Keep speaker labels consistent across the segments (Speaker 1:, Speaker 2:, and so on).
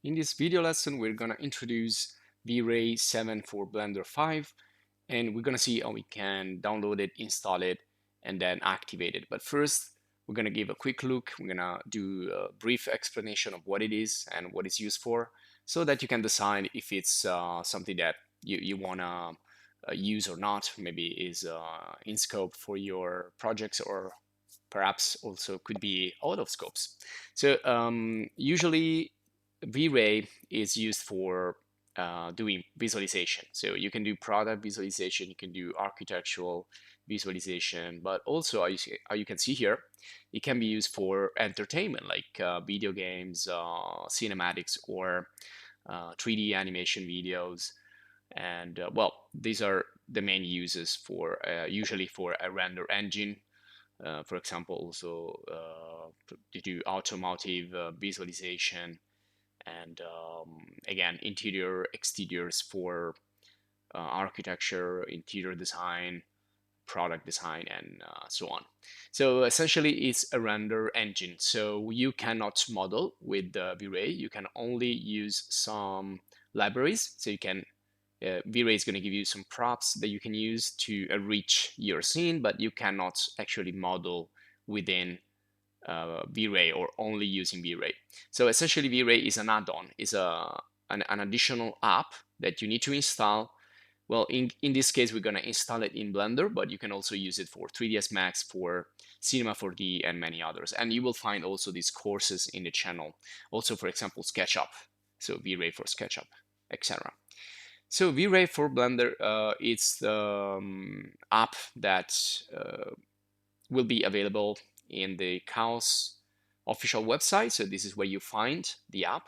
Speaker 1: In this video lesson, we're going to introduce VRAY 7 for Blender 5, and we're going to see how we can download it, install it, and then activate it. But first, we're going to give a quick look. We're going to do a brief explanation of what it is and what it's used for, so that you can decide if it's something that you want to use or not, maybe is in scope for your projects, or perhaps also could be out of scopes. So usually VRAY is used for doing visualization. So you can do product visualization, you can do architectural visualization, but also, as you can see here, it can be used for entertainment, like video games, cinematics, or 3D animation videos. And well, these are the main uses for usually for a render engine. For example, also to do automotive visualization, and again, interior exteriors for architecture, interior design, product design, and so on. So essentially it's a render engine, so you cannot model with VRAY. You can only use some libraries. So you can VRAY is going to give you some props that you can use to enrich your scene, but you cannot actually model within VRAY or only using VRAY. So essentially VRAY is an add-on, is an additional app that you need to install. Well, in this case, we're going to install it in Blender, but you can also use it for 3ds Max, for Cinema 4D, and many others. And you will find also these courses in the channel. Also, for example, SketchUp, so VRAY for SketchUp, etc. So VRAY for Blender, it's the app that will be available in the Chaos official website. So this is where you find the app,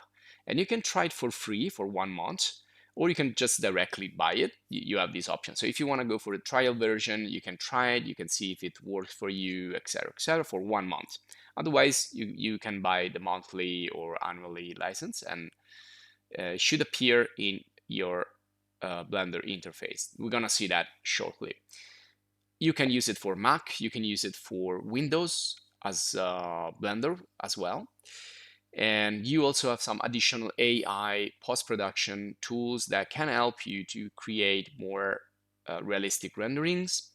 Speaker 1: and you can try it for free for 1 month, or you can just directly buy it. You have these options. So if you want to go for the trial version, you can try it, you can see if it works for you, etc., for 1 month. Otherwise, you can buy the monthly or annually license, and it should appear in your Blender interface. We're gonna see that shortly. You can use it for Mac, you can use it for Windows as Blender as well. And you also have some additional AI post-production tools that can help you to create more realistic renderings.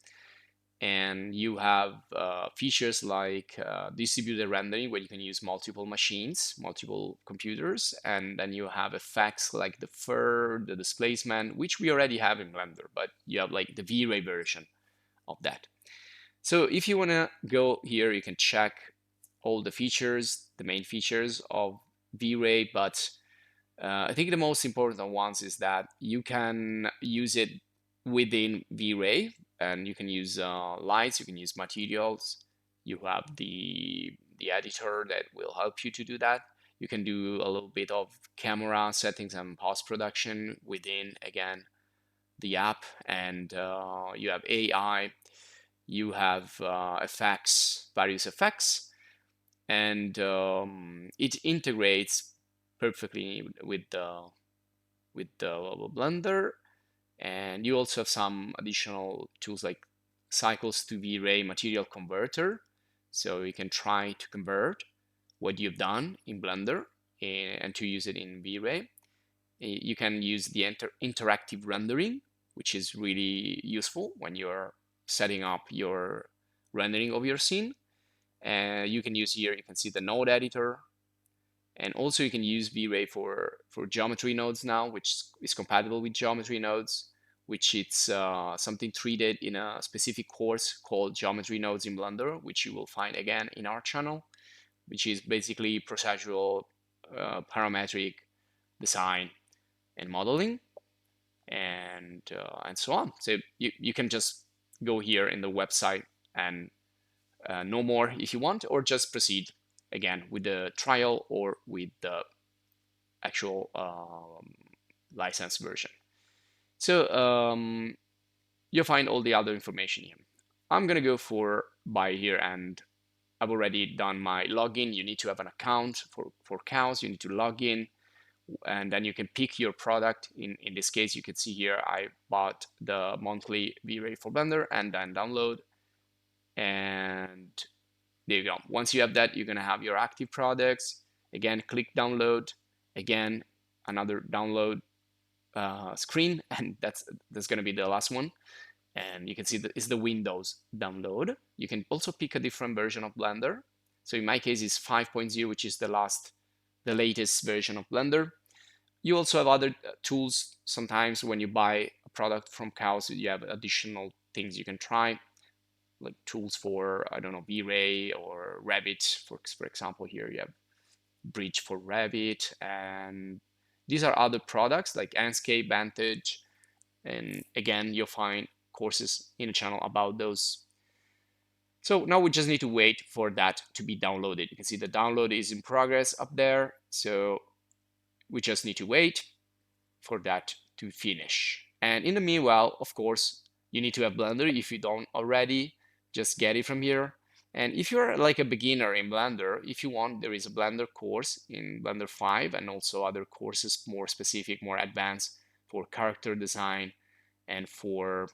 Speaker 1: And you have features like distributed rendering, where you can use multiple machines, multiple computers, and then you have effects like the fur, the displacement, which we already have in Blender, but you have like the VRAY version of that. So if you want to go here, you can check all the features, the main features of VRAY, but I think the most important ones is that you can use it within VRAY, and you can use lights, you can use materials, you have the editor that will help you to do that. You can do a little bit of camera settings and post-production within, again, the app, and you have AI, you have effects, various effects, and it integrates perfectly with the Blender. And you also have some additional tools like cycles to VRAY material converter, so you can try to convert what you've done in Blender and to use it in VRAY. You can use the interactive rendering, which is really useful when you're setting up your rendering of your scene. You can use here, you can see the node editor, and also you can use VRAY for geometry nodes now, which is compatible with geometry nodes, which it's something treated in a specific course called Geometry Nodes in Blender, which you will find again in our channel, which is basically procedural parametric design and modeling, and so on. So you can just go here in the website and know more if you want, or just proceed again with the trial or with the actual license version. So you'll find all the other information here. I'm gonna go for buy here, and I've already done my login. You need to have an account for Chaos. You need to log in, and then you can pick your product. In this case, you can see here I bought the monthly VRAY for Blender, and then download, and there you go. Once you have that, you're gonna have your active products. Again, click download. Again, another download screen, and that's going to be the last one. And you can see that it's the Windows download. You can also pick a different version of Blender. So in my case, it's 5.0, which is the latest version of Blender. You also have other tools. Sometimes when you buy a product from Chaos, you have additional things you can try, like tools for, I don't know, VRAY or Revit. For example, here you have Bridge for Revit, and these are other products like Enscape, Vantage, and again, you'll find courses in the channel about those. So now we just need to wait for that to be downloaded. You can see the download is in progress up there. So we just need to wait for that to finish. And in the meanwhile, of course, you need to have Blender. If you don't already, just get it from here. And if you're like a beginner in Blender, if you want, there is a Blender course in Blender 5 and also other courses more specific, more advanced for character design and for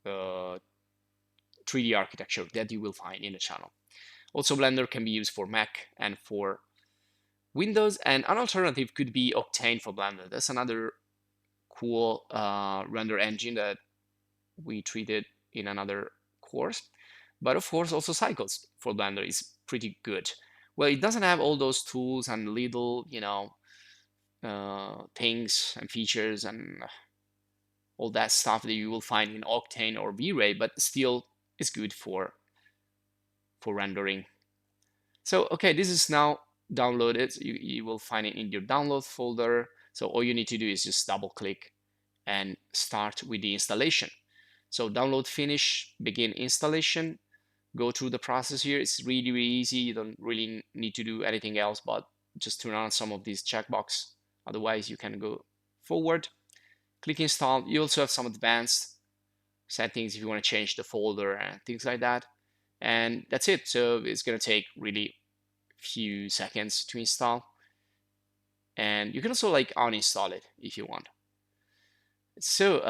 Speaker 1: 3D architecture that you will find in the channel. Also, Blender can be used for Mac and for Windows, and an alternative could be Octane for Blender. That's another cool render engine that we treated in another course. But of course, also Cycles for Blender is pretty good. Well, it doesn't have all those tools and little, things and features and all that stuff that you will find in Octane or VRAY, but still it's good for rendering. So, okay, this is now downloaded. You will find it in your download folder. So all you need to do is just double click and start with the installation. So download finish, begin installation, go through the process here. It's really, really easy. You don't really need to do anything else, but just turn on some of these checkbox. Otherwise, you can go forward. Click install. You also have some advanced settings if you want to change the folder and things like that. And that's it. So it's going to take really few seconds to install. And you can also like uninstall it if you want. So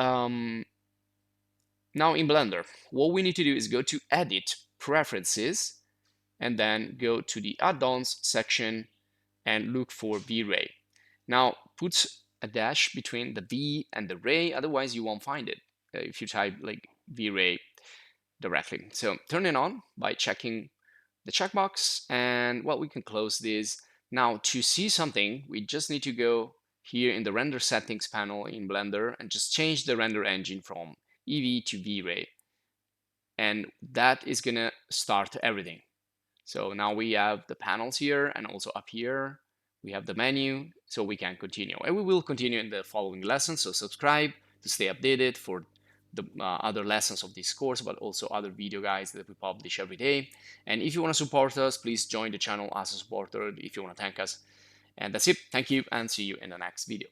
Speaker 1: now in Blender, what we need to do is go to Edit, Preferences, and then go to the Add-ons section and look for VRAY. Now put a dash between the V and the Ray, otherwise you won't find it if you type like VRAY directly. So turn it on by checking the checkbox, and well, we can close this. Now to see something, we just need to go here in the render settings panel in Blender and just change the render engine from Eevee to VRAY, and that is gonna start everything. So now we have the panels here, and also up here we have the menu, so we can continue. And we will continue in the following lessons, so subscribe to stay updated for the other lessons of this course, but also other video guides that we publish every day. And if you want to support us, please join the channel as a supporter if you want to thank us. And that's it. Thank you, and see you in the next video.